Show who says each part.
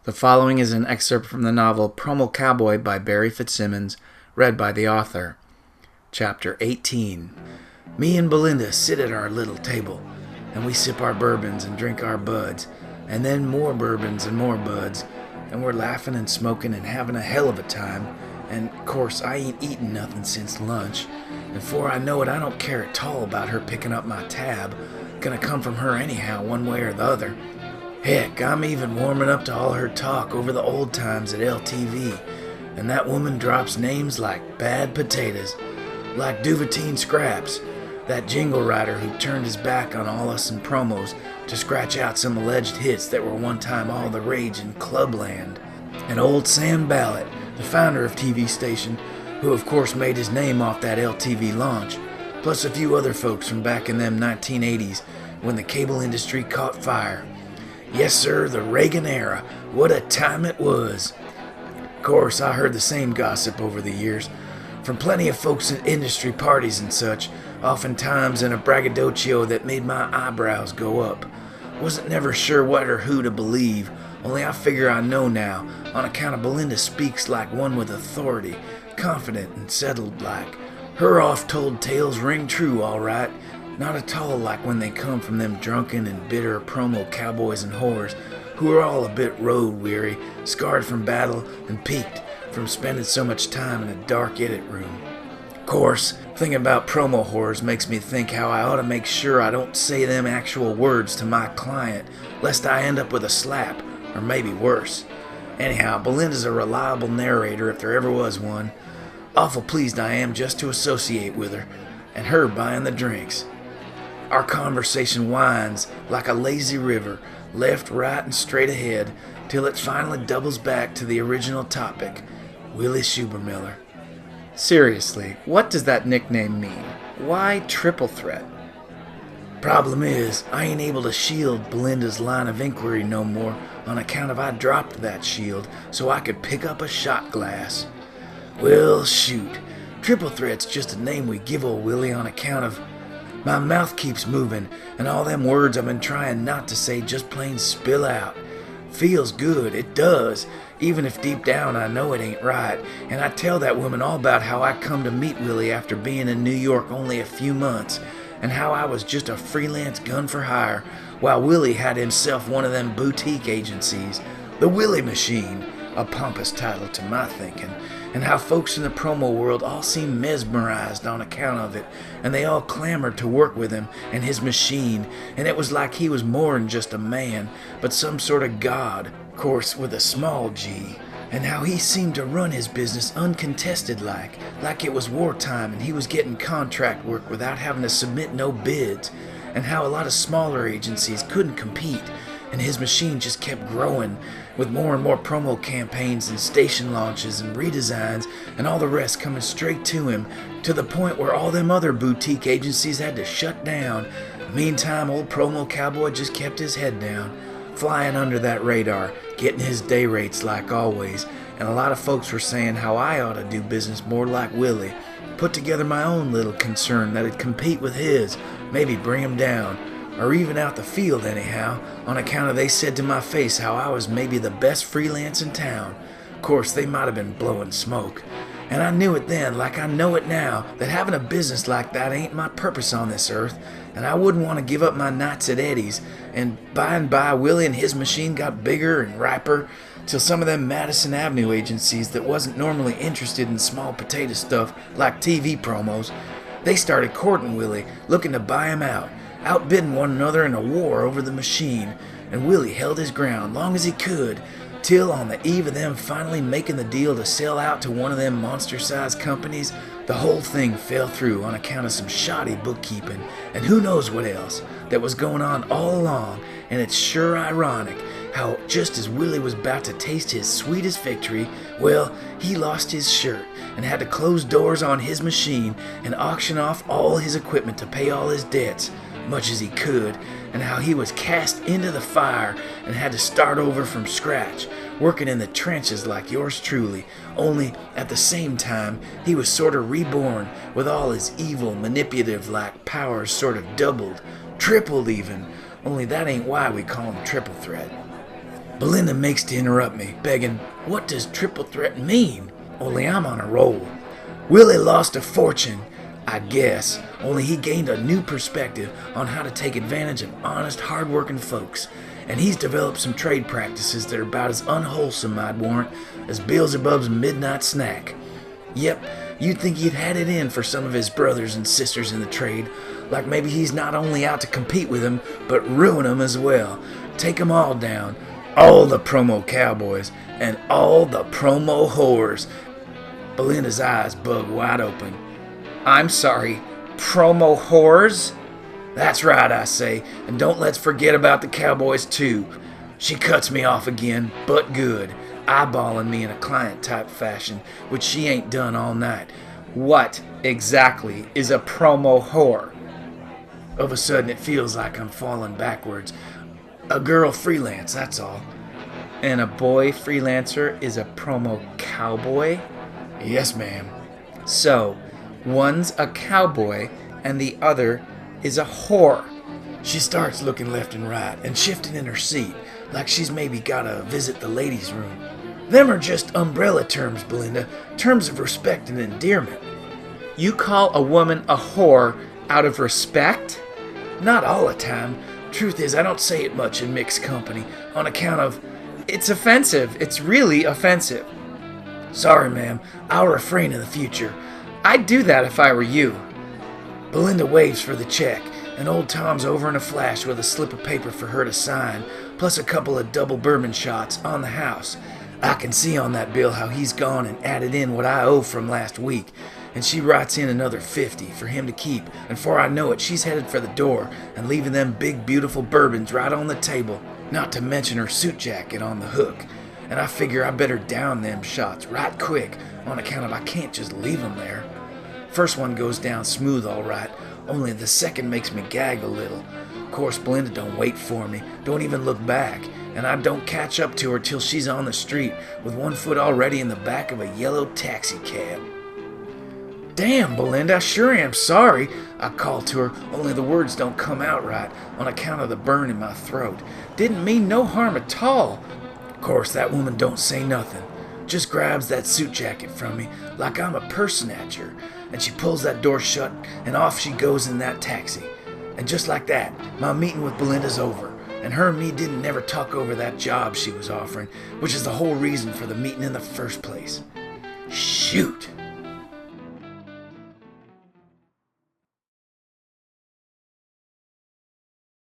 Speaker 1: The following is an excerpt from the novel Promo Cowboy by Barry Fitzsimmons, read by the author. Chapter 18. Me and Belinda sit at our little table, and we sip our bourbons and drink our buds, and then more bourbons and more buds, and we're laughing and smoking and having a hell of a time, and of course I ain't eaten nothing since lunch, and before I know it I don't care at all about her picking up my tab. Gonna come from her anyhow, one way or the other. Heck, I'm even warming up to all her talk over the old times at LTV, and that woman drops names like Bad Potatoes, like Duvatine Scraps, that jingle writer who turned his back on all us in promos to scratch out some alleged hits that were one time all the rage in clubland, and old Sam Ballett, the founder of TV Station, who of course made his name off that LTV launch, plus a few other folks from back in them 1980s when the cable industry caught fire. Yes, sir, the Reagan era. What a time it was. Of course, I heard the same gossip over the years, from plenty of folks at industry parties and such, oftentimes in a braggadocio that made my eyebrows go up. Wasn't never sure what or who to believe, only I figure I know now, on account of Belinda speaks like one with authority, confident and settled like. Her oft-told tales ring true, all right. Not at all like when they come from them drunken and bitter promo cowboys and whores who are all a bit road-weary, scarred from battle and peaked from spending so much time in a dark edit room. Of course, thinking about promo whores makes me think how I ought to make sure I don't say them actual words to my client, lest I end up with a slap, or maybe worse. Anyhow, Belinda's a reliable narrator if there ever was one. Awful pleased I am just to associate with her, and her buying the drinks. Our conversation winds like a lazy river, left, right, and straight ahead, till it finally doubles back to the original topic, Willie Schubermiller. Seriously, what does that nickname mean? Why Triple Threat?
Speaker 2: Problem is, I ain't able to shield Belinda's line of inquiry no more on account of I dropped that shield so I could pick up a shot glass. Well, shoot. Triple Threat's just a name we give old Willie on account of my mouth keeps moving, and all them words I've been trying not to say just plain spill out. Feels good, it does, even if deep down I know it ain't right, and I tell that woman all about how I come to meet Willie after being in New York only a few months, and how I was just a freelance gun for hire, while Willie had himself one of them boutique agencies, the Willie Machine, a pompous title to my thinking, and how folks in the promo world all seemed mesmerized on account of it, and they all clamored to work with him and his machine, and it was like he was more than just a man, but some sort of god, of course with a small g, and how he seemed to run his business uncontested like it was wartime and he was getting contract work without having to submit no bids, and how a lot of smaller agencies couldn't compete, and his machine just kept growing, with more and more promo campaigns and station launches and redesigns and all the rest coming straight to him, to the point where all them other boutique agencies had to shut down. Meantime, old Promo Cowboy just kept his head down, flying under that radar, getting his day rates like always, and a lot of folks were saying how I ought to do business more like Willie, put together my own little concern that'd compete with his, maybe bring him down, or even out the field anyhow, on account of they said to my face how I was maybe the best freelance in town. Of course, they might have been blowing smoke. And I knew it then, like I know it now, that having a business like that ain't my purpose on this earth, and I wouldn't want to give up my nights at Eddie's, and by Willie and his machine got bigger and riper, till some of them Madison Avenue agencies that wasn't normally interested in small potato stuff like TV promos, they started courting Willie, looking to buy him out, outbidding one another in a war over the machine, and Willie held his ground long as he could, till on the eve of them finally making the deal to sell out to one of them monster-sized companies, the whole thing fell through on account of some shoddy bookkeeping, and who knows what else, that was going on all along, and it's sure ironic how just as Willie was about to taste his sweetest victory, well, he lost his shirt and had to close doors on his machine and auction off all his equipment to pay all his debts, much as he could, and how he was cast into the fire and had to start over from scratch, working in the trenches like yours truly, only at the same time he was sort of reborn with all his evil, manipulative-like powers sort of doubled, tripled even, only that ain't why we call him Triple Threat. Belinda makes to interrupt me, begging, "What does triple threat mean?" Only I'm on a roll. Willie lost a fortune, I guess, only he gained a new perspective on how to take advantage of honest, hard-working folks, and he's developed some trade practices that are about as unwholesome, I'd warrant, as Beelzebub's midnight snack. Yep, you'd think he'd had it in for some of his brothers and sisters in the trade, like maybe he's not only out to compete with them, but ruin them as well. Take them all down, all the promo cowboys, and all the promo whores. Belinda's eyes bug wide open.
Speaker 1: I'm sorry, promo whores?
Speaker 2: That's right, I say, and don't let's forget about the cowboys too. She cuts me off again, but good, eyeballing me in a client-type fashion, which she ain't done all night.
Speaker 1: What exactly is a promo whore?
Speaker 2: Of a sudden it feels like I'm falling backwards. A girl freelance, that's all.
Speaker 1: And a boy freelancer is a promo cowboy?
Speaker 2: Yes, ma'am.
Speaker 1: So, one's a cowboy and the other is a whore.
Speaker 2: She starts looking left and right and shifting in her seat, like she's maybe gotta visit the ladies' room. Them are just umbrella terms, Belinda, terms of respect and endearment.
Speaker 1: You call a woman a whore out of respect?
Speaker 2: Not all the time. Truth is, I don't say it much in mixed company, on account of...
Speaker 1: It's offensive. It's really offensive.
Speaker 2: Sorry, ma'am. I'll refrain in the future.
Speaker 1: I'd do that if I were you.
Speaker 2: Belinda waves for the check, and old Tom's over in a flash with a slip of paper for her to sign, plus a couple of double bourbon shots on the house. I can see on that bill how he's gone and added in what I owe from last week, and she writes in another $50 for him to keep, and before I know it, she's headed for the door and leaving them big, beautiful bourbons right on the table, not to mention her suit jacket on the hook. And I figure I better down them shots right quick, on account of I can't just leave them there. First one goes down smooth all right, only the second makes me gag a little. Of course, Belinda don't wait for me, don't even look back, and I don't catch up to her till she's on the street, with one foot already in the back of a yellow taxi cab. "Damn, Belinda, I sure am sorry," I call to her, only the words don't come out right, on account of the burn in my throat. "Didn't mean no harm at all." Of course, that woman don't say nothing, just grabs that suit jacket from me like I'm a purse snatcher, and she pulls that door shut, and off she goes in that taxi. And just like that, my meeting with Belinda's over, and her and me didn't never talk over that job she was offering, which is the whole reason for the meeting in the first place. Shoot!